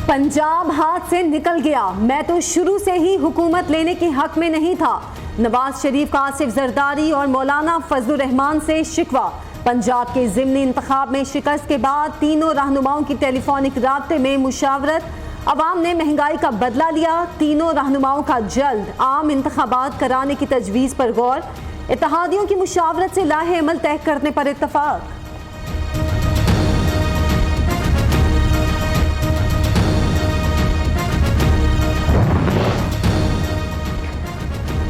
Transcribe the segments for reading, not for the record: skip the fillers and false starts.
पंजाब हाथ से निकल गया, मैं तो शुरू से ही हुकूमत लेने के हक में नहीं था। नवाज शरीफ का आसिफ जरदारी और मौलाना फजलुर रहमान से शिकवा। पंजाब के ज़िमनी इंतखाब में शिकस्त के बाद तीनों रहनुमाओं की टेलीफोनिक राब्ते में मुशावरत। अवाम ने महंगाई का बदला लिया। तीनों रहनुमाओं का जल्द आम इंतखाबात कराने की तजवीज़ पर गौर। इत्तेहादियों की मुशावरत से लाहे अमल तय करने पर इत्तफाक।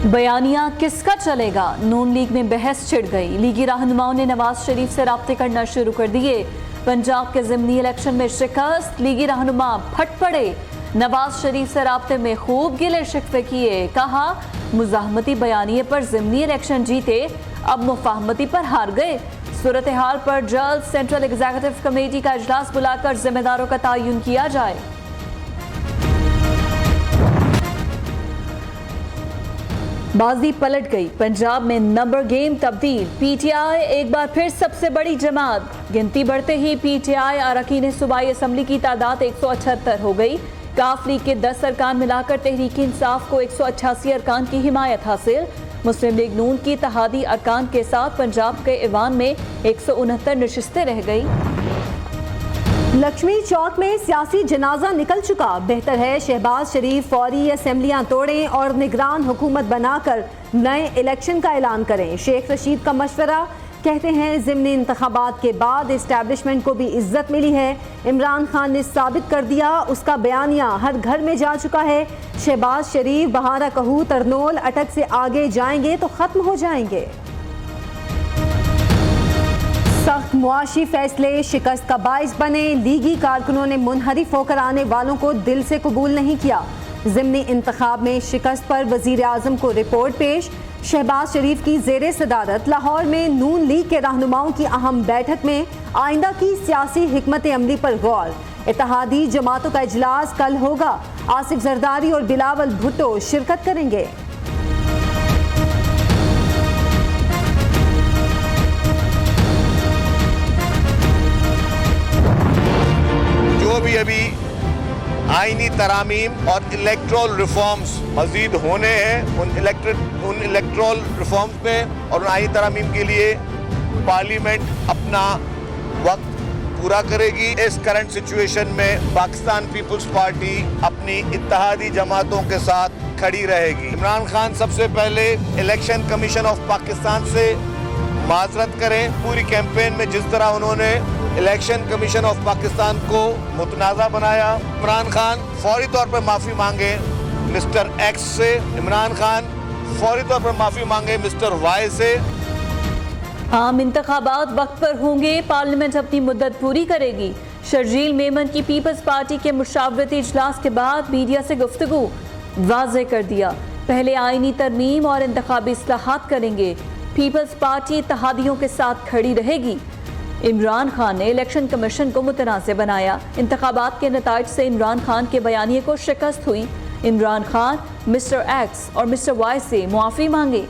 बयानिया किसका चलेगा? नून लीग में बहस छिड़ गई। लीगी रहनुमाओं ने नवाज शरीफ से राब्ते करना शुरू कर दिए। पंजाब के ज़िमनी इलेक्शन में शिकस्त, लीगी रहनुमा फट पड़े। नवाज शरीफ से राब्ते में खूब गिले शिकवे किए। कहा मुज़ाहमती बयानिए पर ज़िमनी इलेक्शन जीते, अब मुफाहमती पर हार गए। सूरत हाल पर जल्द सेंट्रल एग्जीक्यूटिव कमेटी का इजलास बुलाकर जिम्मेदारों का तयन किया जाए। बाजी पलट गई। पंजाब में नंबर गेम तब्दील। पीटीआई एक बार फिर सबसे बड़ी जमात। गिनती बढ़ते ही पीटीआई अरकान सूबाई असम्बली की तादाद 178 हो गई। काफ लीग के 10 अरकान मिलाकर तहरीक इंसाफ को 188 अरकान की हिमायत हासिल। मुस्लिम लीग नून की इत्तेहादी अरकान के साथ पंजाब के ईवान में 169 नशिस्तें रह गई। लक्ष्मी चौक में सियासी जनाजा निकल चुका। बेहतर है शहबाज शरीफ फौरी असेंबलियां तोड़ें और निगरान हुकूमत बनाकर नए इलेक्शन का ऐलान करें। शेख रशीद का मशवरा। कहते हैं ज़िमनी इंतखाबात के बाद इस्टेब्लिशमेंट को भी इज्जत मिली है। इमरान खान ने साबित कर दिया, उसका बयानिया हर घर में जा चुका है। शहबाज शरीफ बहारा कहू तरनोल अटक से आगे जाएंगे तो खत्म हो जाएंगे। सख्त मुआशी फैसले शिकस्त का बाइस बने। लीगी कारकुनों ने मुनहरिफ होकर आने वालों को दिल से कबूल नहीं किया। ज़िमनी इंतखाब में शिकस्त पर वज़ीर आज़म को रिपोर्ट पेश। शहबाज शरीफ की ज़ेरे सदारत लाहौर में नून लीग के रहनुमाओं की अहम बैठक में आइंदा की सियासी हिकमत अमली पर गौर। इत्तेहादी जमातों का इजलास कल होगा। आसिफ जरदारी और बिलावल भुट्टो शिरकत करेंगे। भी अभी आईनी तरामीम और इलेक्ट्रल रिफॉर्म्स मजीद होने हैं। उन इलेक्ट्रल रिफॉर्म्स में और उन आईनी तरामीम के लिए पार्लियामेंट अपना वक्त पूरा करेगी। इस करंट सिचुएशन में पाकिस्तान पीपल्स पार्टी अपनी इत्तेहादी जमातों के साथ खड़ी रहेगी। इमरान खान सबसे पहले इलेक्शन कमीशन ऑफ पाकिस्तान से माजरत करें। पूरी कैंपेन में जिस तरह उन्होंने इलेक्शन कमीशन ऑफ पाकिस्तान को मुतनाज़ा बनाया। इमरान खान फौरी तौर पर माफ़ी मांगे मिस्टर एक्स से। इमरान खान फौरी तौर पर माफ़ी मांगे मिस्टर वाई से। आम इंतखाबात वक्त पर होंगे। पार्लियामेंट अपनी मुद्दत पूरी करेगी। शर्जील मेमन की पीपल्स पार्टी के मुशावरती इजलास के बाद मीडिया से गुफ्तगू। वाज़े कर दिया पहले आईनी तरमीम और इंतखाबी इस्लाहात करेंगे। पीपल्स पार्टी इत्तेहादियों के साथ खड़ी रहेगी। इमरान खान ने इलेक्शन कमीशन को मुतनाज़ बनाया। इंतखाबात के नताइज से इमरान खान के बयानिए को शिकस्त हुई। इमरान खान मिस्टर एक्स और मिस्टर वाई से मुआफ़ी मांगे।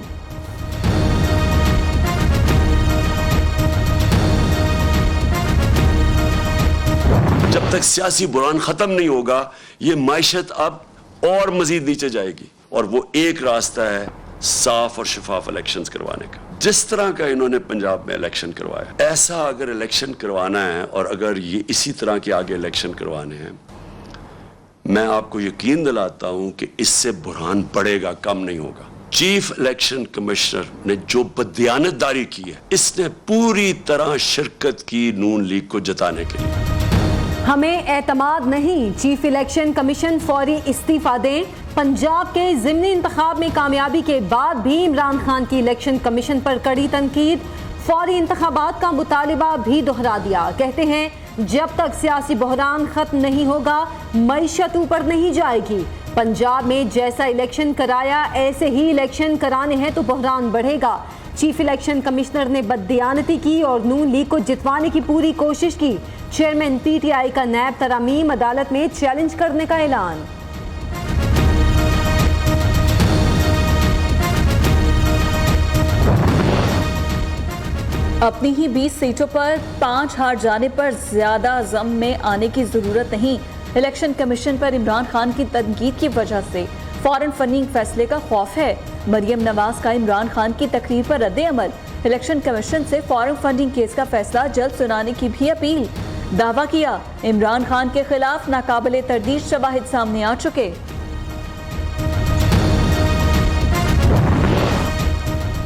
जब तक सियासी बुरान ख़त्म नहीं होगा ये माइशत अब और मज़ीद नीचे जाएगी। और वो एक रास्ता है साफ और शफाफ इलेक्शंस करवाने का। जिस तरह का इन्होंने पंजाब में इलेक्शन करवाया, ऐसा अगर इलेक्शन करवाना है और अगर ये इसी तरह के आगे इलेक्शन करवाने हैं, मैं आपको यकीन दिलाता हूं कि इससे बुरहान बढ़ेगा, कम नहीं होगा। चीफ इलेक्शन कमिश्नर ने जो बददियानतदारी की है, इसने पूरी तरह शिरकत की नून लीग को जताने के लिए। हमें एतमाद नहीं, चीफ इलेक्शन कमीशन फौरी इस्तीफा दें। पंजाब के ज़िमनी इंतखाब में कामयाबी के बाद भी इमरान खान की इलेक्शन कमीशन पर कड़ी तनकीद। फौरी इंतखाबात का मुतालिबा भी दोहरा दिया। कहते हैं जब तक सियासी बहरान खत्म नहीं होगा मईशत ऊपर नहीं जाएगी। पंजाब में जैसा इलेक्शन कराया ऐसे ही इलेक्शन कराने हैं तो बहरान बढ़ेगा। चीफ इलेक्शन कमिश्नर ने बददियानती की और नून लीग को जितवाने की पूरी कोशिश की। चेयरमैन पीटीआई का नैब तरामीम अदालत में चैलेंज करने का ऐलान। अपनी ही 20 सीटों पर 5 हार जाने पर ज्यादा जम में आने की जरूरत नहीं। इलेक्शन कमीशन पर इमरान खान की तनकीद की वजह से फॉरेन फंडिंग फैसले का खौफ है। मरियम नवाज का इमरान खान की तकरीर पर रद्द अमल। इलेक्शन कमीशन से फॉरेन फंडिंग केस का फैसला जल्द सुनाने की भी अपील। दावा किया इमरान खान के खिलाफ नाकाबिले तरदीद शवाहिद सामने आ चुके।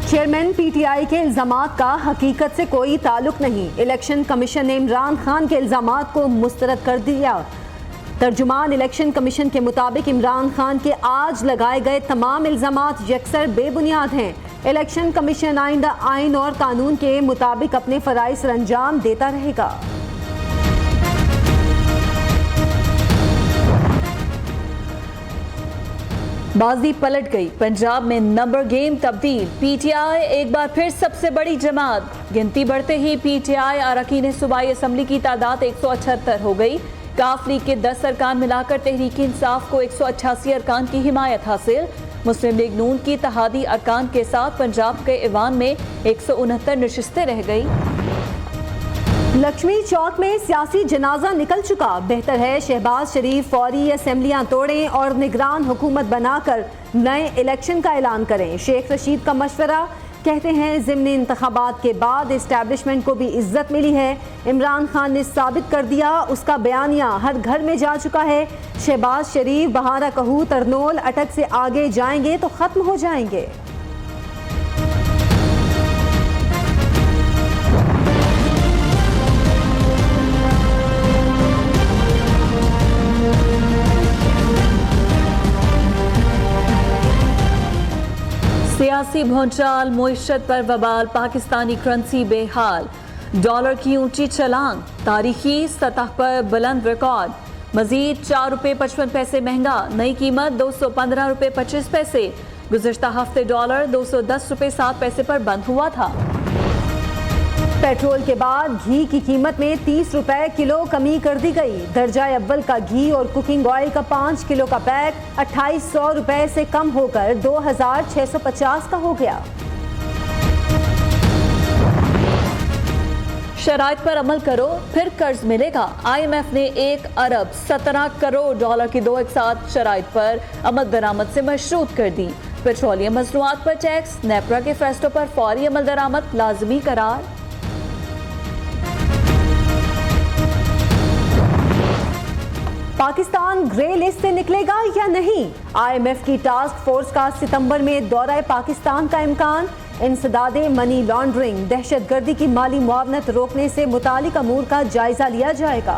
चेयरमैन पीटीआई के इल्जामात का हकीकत से कोई ताल्लुक नहीं। इलेक्शन कमीशन ने इमरान खान के इल्जामात को मुस्तरद कर दिया। तर्जुमान इलेक्शन कमीशन के मुताबिक इमरान खान के आज लगाए गए तमाम इल्जामात यकसर बेबुनियाद हैं। इलेक्शन कमीशन आइंदा आइन और कानून के मुताबिक अपने फराइज सर अंजाम देता रहेगा। बाजी पलट गई, पंजाब में नंबर गेम तब्दील। पीटीआई एक बार फिर सबसे बड़ी जमात। गिनती बढ़ते ही पीटीआई अरकान सूबाई असम्बली की तादाद 178 हो गई। काफ लीग के 10 अरकान मिलाकर तहरीक इंसाफ को 188 अरकान की हिमायत हासिल। मुस्लिम लीग नून की इत्तेहादी अरकान के साथ पंजाब के ईवान में 169 नशिस्तें रह गई। लक्ष्मी चौक में सियासी जनाजा निकल चुका। बेहतर है शहबाज शरीफ फौरी असेंबलियां तोड़ें और निगरान हुकूमत बनाकर नए इलेक्शन का ऐलान करें। शेख रशीद का मशवरा। कहते हैं ज़िमनी इंतखाबात के बाद इस्टेब्लिशमेंट को भी इज्जत मिली है। इमरान खान ने साबित कर दिया, उसका बयानिया हर घर में जा चुका है। शहबाज शरीफ बहारा कहू तरनोल अटक से आगे जाएंगे तो खत्म हो जाएंगे। सियासी भूचाल, मुईशत पर वबाल, पाकिस्तानी करेंसी बेहाल। डॉलर की ऊंची छलांग, तारीखी सतह पर बुलंद रिकॉर्ड। मजीद 4 रुपये 55 पैसे महंगा, नई कीमत 215 रुपये 25 पैसे। गुज़श्ता हफ्ते डॉलर 210 रुपये 7 पैसे पर बंद हुआ था। पेट्रोल के बाद घी की कीमत में 30 रुपए किलो कमी कर दी गई। दर्जा अव्वल का घी और कुकिंग ऑयल का 5 किलो का पैक 2800 रुपए से कम होकर 2650 का हो गया। शराइत पर अमल करो फिर कर्ज मिलेगा। IMF ने 1 अरब 17 करोड़ डॉलर की 2 एक साथ शराइत पर अमल दरामद से मशरूत कर दी। पेट्रोलियम मसनूआत पर टैक्स, नेपरा के फैसलों पर फौरी अमल दरामद लाजमी करार। पाकिस्तान ग्रे लिस्ट से निकलेगा या नहीं? IMF की टास्क फोर्स का सितंबर में दौरा पाकिस्तान का इम्कान। इंसदादे मनी लॉन्ड्रिंग, दहशतगर्दी की माली मुआवनत रोकने से मुतालिक अमूर का जायजा लिया जाएगा।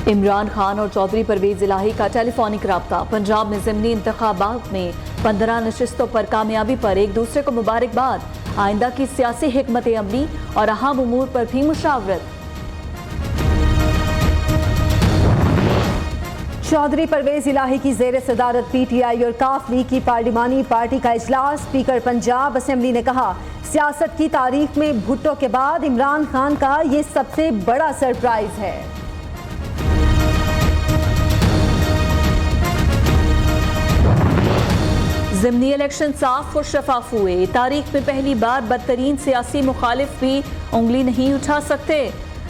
इमरान खान और चौधरी परवेज इलाही का टेलीफोनिक राब्ता। पंजाब में ज़िमनी इंतखाबात में 15 नशिस्तों पर कामयाबी पर एक दूसरे को मुबारकबाद। आइंदा की सियासी हिकमत अमली और अहम उमूर पर भी मुशावरत। चौधरी परवेज इलाही की जेर सदारत PTI और काफ लीग की पार्लिमानी पार्टी का इजलास। स्पीकर पंजाब असेंबली ने कहा, सियासत की तारीख में भुट्टो के बाद इमरान खान का ये सबसे बड़ा सरप्राइज है। ज़िमनी इलेक्शन साफ और शफाफ हुए। तारीख में पहली बार बदतरीन सियासी मुखालिफ भी उंगली नहीं उठा सकते।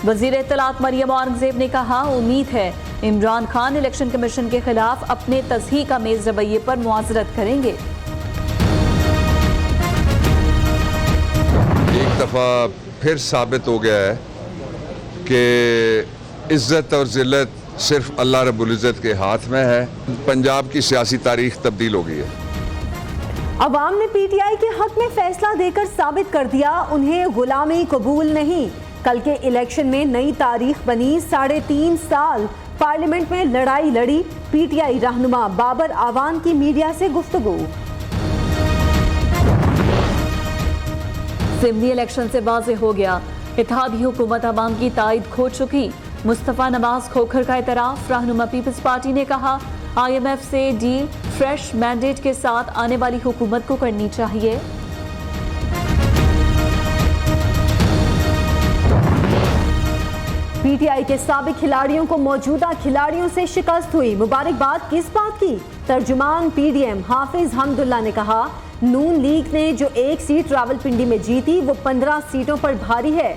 वज़ीर इत्तलात मरियम औरंगज़ेब ने कहा, उम्मीद है इमरान खान इलेक्शन कमीशन के खिलाफ अपने तस्हीक आमेज़ रवैये पर मुआज़रत करेंगे। एक दफ़ा फिर साबित हो गया है कि इज़्ज़त और ज़िल्लत सिर्फ अल्लाह रब्बुल इज़्ज़त के हाथ में है। पंजाब की सियासी तारीख तब्दील हो गई है। अवाम ने PTI के हक में फैसला देकर साबित कर दिया, उन्हें गुलामी कबूल नहीं। कल के इलेक्शन में नई तारीख बनी। 3.5 साल पार्लियामेंट में लड़ाई लड़ी। PTI रहनुमा बाबर आवान की मीडिया से गुफ्तगू। ज़िमनी इलेक्शन से वाज़ेह हो गया, इत्तेहादी हुकूमत अवाम की ताईद खो चुकी। मुस्तफ़ा नवाज खोखर का एतराफ़। रहनुमा पीपल्स पार्टी ने कहा, IMF से डील फ्रेश मैंडेट के साथ आने वाली हुकूमत को करनी चाहिए। PTI के साबिक खिलाड़ियों को मौजूदा खिलाड़ियों से शिकस्त हुई। मुबारकबाद किस बात की? तर्जुमान PDM हाफिज हमदुल्ला ने कहा, नून लीग ने जो एक सीट रावलपिंडी में जीती वो 15 सीटों पर भारी है।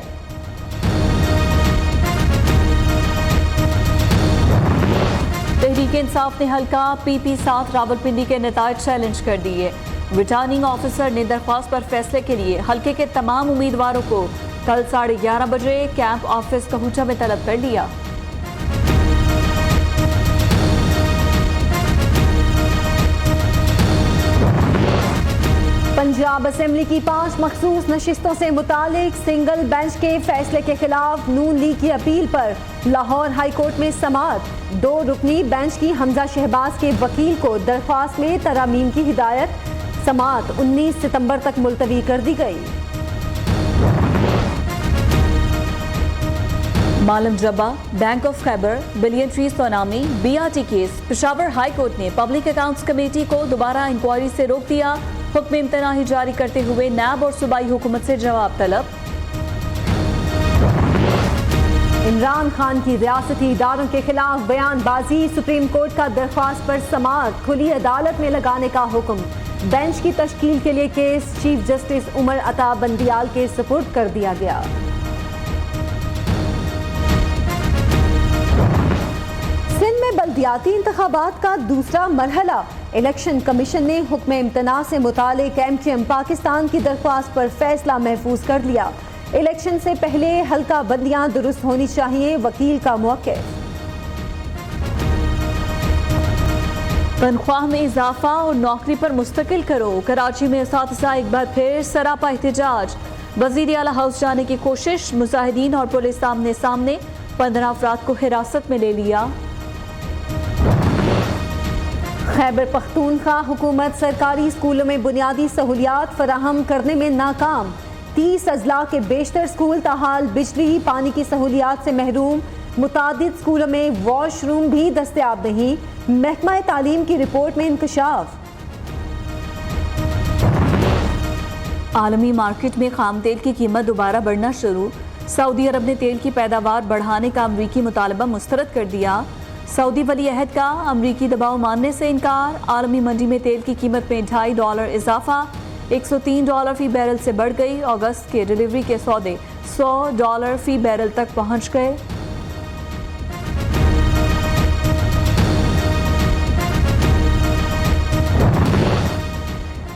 तहरीक इंसाफ ने हल्का PP7 रावलपिंडी के नतायज चैलेंज कर दिए। रिटर्निंग ऑफिसर ने दरख्वास्त पर फैसले के लिए हल्के के तमाम उम्मीदवारों को कल 11:30 बजे कैंप ऑफिस कहूटा में तलब कर लिया। पंजाब असेंबली की 5 मखसूस नशिस्तों से मुतालिक सिंगल बेंच के फैसले के खिलाफ नून लीग की अपील पर लाहौर हाई कोर्ट में समाअत। 2 रुकनी बेंच की हमजा शहबाज के वकील को दरख्वास्त में तरामीम की हिदायत। समाअत 19 सितंबर तक मुलतवी कर दी गई। Malam Jabba, bank of Khyber, billion tree tsunami, BRT case. Peshawar high court ने पब्लिक अकाउंट्स कमेटी को दोबारा इंक्वायरी से रोक दिया। हुक्म इम्तनाही जारी करते हुए नैब और सूबाई हुकूमत से जवाब तलब। इमरान खान की रियासती इदारों के खिलाफ बयानबाजी। सुप्रीम कोर्ट का दरख्वास्त पर समाअत खुली अदालत में लगाने का हुक्म। बेंच की तश्कील के लिए case chief justice Umar Ata Bandial के सुपुर्द कर दिया गया। सिंध में बल्दियाती इंतखाबात का दूसरा मरहला। इलेक्शन कमीशन ने हुक्म इम्तना से मुतालिक MKM पाकिस्तान की दरख्वास्त पर फैसला महफूज कर लिया। इलेक्शन से पहले हल्का बंदियां दुरुस्त होनी चाहिए, वकील का मौक़िफ़। तनख्वाह में इजाफा और नौकरी पर मुस्तकिल करो। कराची में असातिज़ा एक बार फिर सरापा एहतजाज। वज़ीर आला हाउस जाने की कोशिश। मुजाहिदीन और पुलिस सामने सामने। 15 अफराद को हिरासत में ले लिया। खैबर पख्तूनख्वा हुकूमत सरकारी स्कूलों में बुनियादी सहूलियात फराहम करने में नाकाम। 30 अजला के बेशतर स्कूल ताहाल बिजली पानी की सहूलियात से महरूम। मुतादिद स्कूलों में वॉशरूम भी दस्तयाब नहीं। महकमा तालीम की रिपोर्ट में इंकशाफ। आलमी मार्केट में खाम तेल की कीमत दोबारा बढ़ना शुरू। सऊदी अरब ने तेल की पैदावार बढ़ाने का अमरीकी मुतालबा मुस्तरद कर दिया। सऊदी वली अहद का अमरीकी दबाव मानने से इनकार। आलमी मंडी में तेल की कीमत में $2.5 इजाफा। $103 फी बैरल से बढ़ गई। अगस्त के डिलीवरी के सौदे $100 फी बैरल तक पहुंच गए।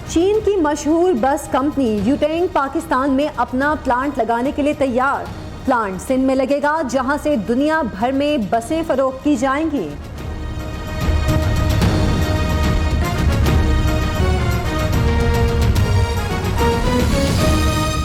चीन की मशहूर बस कंपनी यूटेंग पाकिस्तान में अपना प्लांट लगाने के लिए तैयार। प्लांट सिंध में लगेगा जहां से दुनिया भर में बसें फरोख्त की जाएंगी।